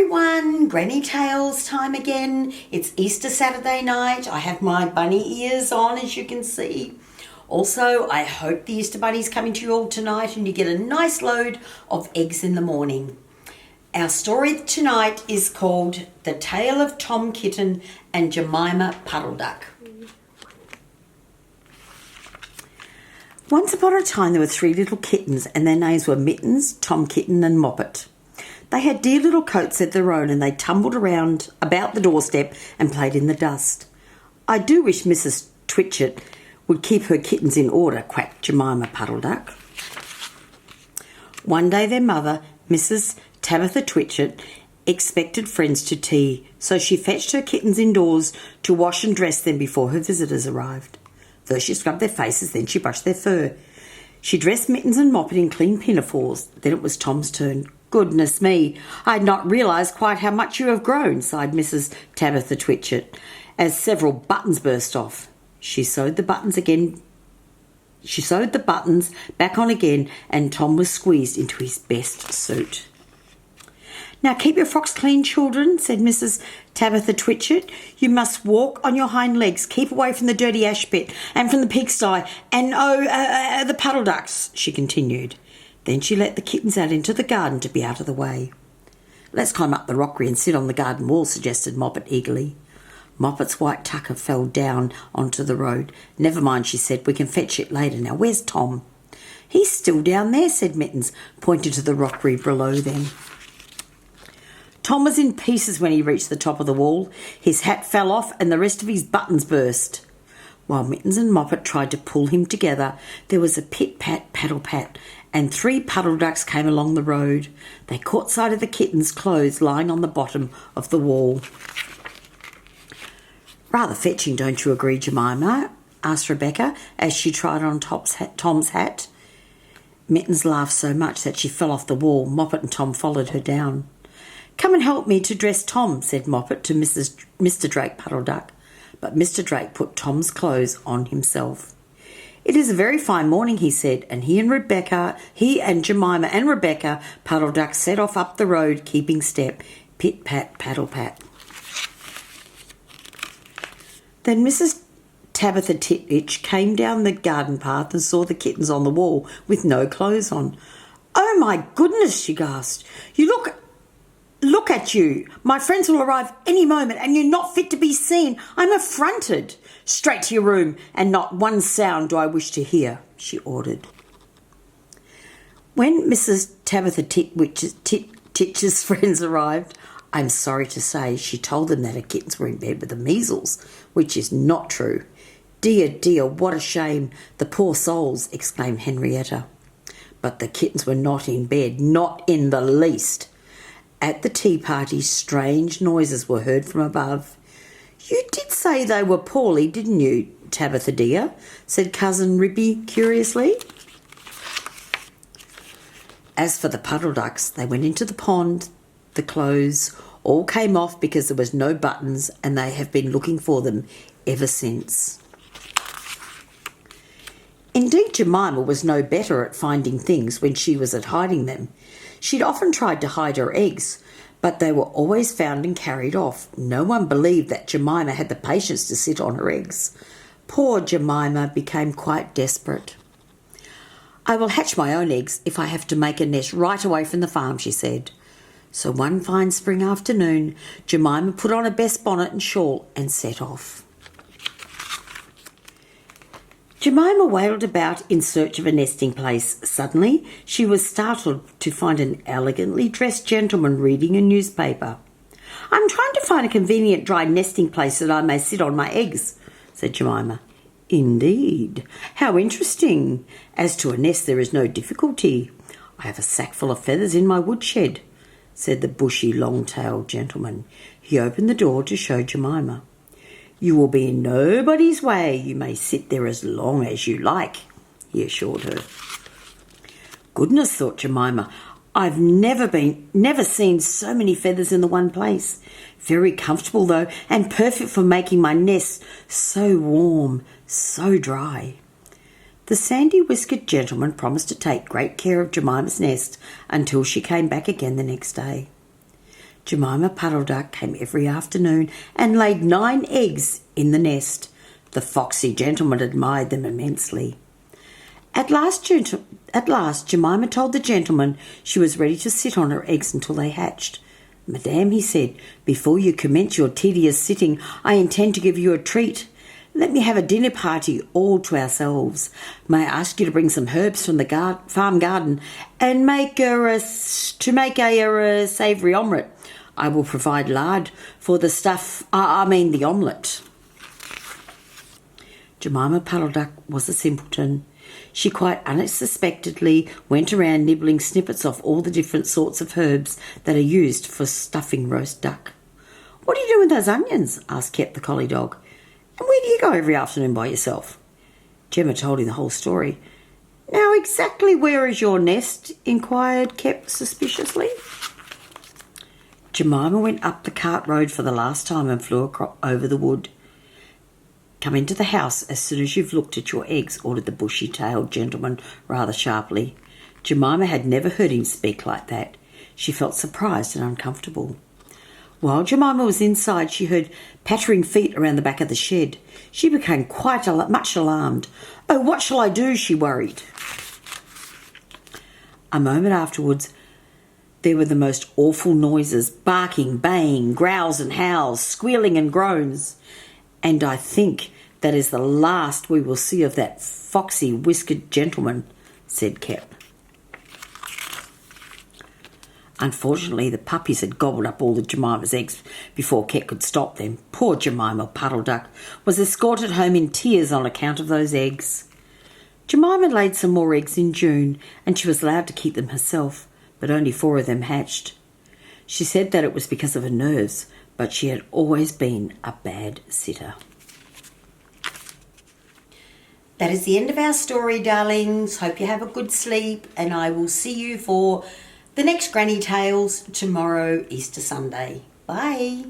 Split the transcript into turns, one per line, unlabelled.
everyone, Granny Tales time again. It's Easter Saturday night. I have my bunny ears on, as you can see. Also, I hope the Easter Bunny's coming to you all tonight and you get a nice load of eggs in the morning. Our story tonight is called The Tale of Tom Kitten and Jemima Puddle-Duck. Once upon a time there were 3 little kittens and their names were Mittens, Tom Kitten and Moppet. They had dear little coats of their own and they tumbled around about the doorstep and played in the dust. I do wish Mrs. Twitchett would keep her kittens in order, quacked Jemima Puddle-Duck. One day their mother, Mrs. Tabitha Twitchett, expected friends to tea, so she fetched her kittens indoors to wash and dress them before her visitors arrived. First she scrubbed their faces, then she brushed their fur. She dressed Mittens and Moppet in clean pinafores. Then it was Tom's turn. Goodness me, I had not realised quite how much you have grown, sighed Mrs. Tabitha Twitchett, as several buttons burst off. She sewed the buttons back on again, and Tom was squeezed into his best suit. Now keep your frocks clean, children, said Mrs. Tabitha Twitchett. You must walk on your hind legs, keep away from the dirty ash pit and from the pigsty, and the puddle ducks, she continued. Then she let the kittens out into the garden to be out of the way. Let's climb up the rockery and sit on the garden wall, suggested Moppet eagerly. Moppet's white tucker fell down onto the road. Never mind, she said, we can fetch it later. Now, where's Tom? He's still down there, said Mittens, pointing to the rockery below them. Tom was in pieces when he reached the top of the wall. His hat fell off and the rest of his buttons burst. While Mittens and Moppet tried to pull him together, there was a pit-pat, paddle-pat, and 3 puddle ducks came along the road. They caught sight of the kitten's clothes lying on the bottom of the wall. Rather fetching, don't you agree, Jemima? Asked Rebecca as she tried on Tom's hat. Mittens laughed so much that she fell off the wall. Moppet and Tom followed her down. Come and help me to dress Tom, said Moppet to Mr. Drake Puddle-Duck. But Mr. Drake put Tom's clothes on himself. It is a very fine morning, he said, and he and Jemima and Rebecca Puddle-Duck set off up the road, keeping step, pit-pat, paddle-pat. Then Mrs. Tabitha Titwitch came down the garden path and saw the kittens on the wall with no clothes on. Oh, my goodness, she gasped. Look at you. My friends will arrive any moment and you're not fit to be seen. I'm affronted. Straight to your room, and not one sound do I wish to hear, she ordered. When Mrs. Tabitha Titch's friends arrived, I'm sorry to say she told them that her kittens were in bed with the measles, which is not true. Dear, dear, what a shame, the poor souls, exclaimed Henrietta. But the kittens were not in bed, not in the least. At the tea party, strange noises were heard from above. You did say they were poorly, didn't you, Tabitha dear? Said Cousin Rippy curiously. As for the puddle ducks, they went into the pond. The clothes all came off because there was no buttons, and they have been looking for them ever since. Indeed, Jemima was no better at finding things when she was at hiding them. She'd often tried to hide her eggs, but they were always found and carried off. No one believed that Jemima had the patience to sit on her eggs. Poor Jemima became quite desperate. I will hatch my own eggs if I have to make a nest right away from the farm, she said. So one fine spring afternoon, Jemima put on her best bonnet and shawl and set off. Jemima wailed about in search of a nesting place. Suddenly, she was startled to find an elegantly dressed gentleman reading a newspaper. I'm trying to find a convenient dry nesting place that I may sit on my eggs, said Jemima. Indeed. How interesting. As to a nest, there is no difficulty. I have a sack full of feathers in my woodshed, said the bushy, long-tailed gentleman. He opened the door to show Jemima. You will be in nobody's way. You may sit there as long as you like, he assured her. Goodness, thought Jemima, I've never seen so many feathers in the one place. Very comfortable, though, and perfect for making my nest so warm, so dry. The sandy-whiskered gentleman promised to take great care of Jemima's nest until she came back again the next day. Jemima Puddle-Duck came every afternoon and laid 9 eggs in the nest. The foxy gentleman admired them immensely. At last, Jemima told the gentleman she was ready to sit on her eggs until they hatched. "Madame," he said, "before you commence your tedious sitting, I intend to give you a treat. Let me have a dinner party all to ourselves. May I ask you to bring some herbs from the farm garden and make a savoury omelette? I will provide lard for the the omelette." Jemima Puddle-Duck was a simpleton. She quite unsuspectedly went around nibbling snippets off all the different sorts of herbs that are used for stuffing roast duck. "What are you doing with those onions?" asked Kep the collie dog. "And where do you go every afternoon by yourself?" Gemma told him the whole story. "Now exactly where is your nest?" inquired Kep suspiciously. Jemima went up the cart road for the last time and flew over the wood. "Come into the house as soon as you've looked at your eggs," ordered the bushy-tailed gentleman rather sharply. Jemima had never heard him speak like that. She felt surprised and uncomfortable. While Jemima was inside, she heard pattering feet around the back of the shed. She became quite much alarmed. "Oh, what shall I do?" she worried. A moment afterwards, there were the most awful noises: barking, baying, growls and howls, squealing and groans. "And I think that is the last we will see of that foxy whiskered gentleman," said Kep. Unfortunately, the puppies had gobbled up all the Jemima's eggs before Kep could stop them. Poor Jemima Puddle-Duck was escorted home in tears on account of those eggs. Jemima laid some more eggs in June, and she was allowed to keep them herself, but only 4 of them hatched. She said that it was because of her nerves, but she had always been a bad sitter. That is the end of our story, darlings. Hope you have a good sleep, and I will see you for the next Granny Tales tomorrow, Easter Sunday. Bye.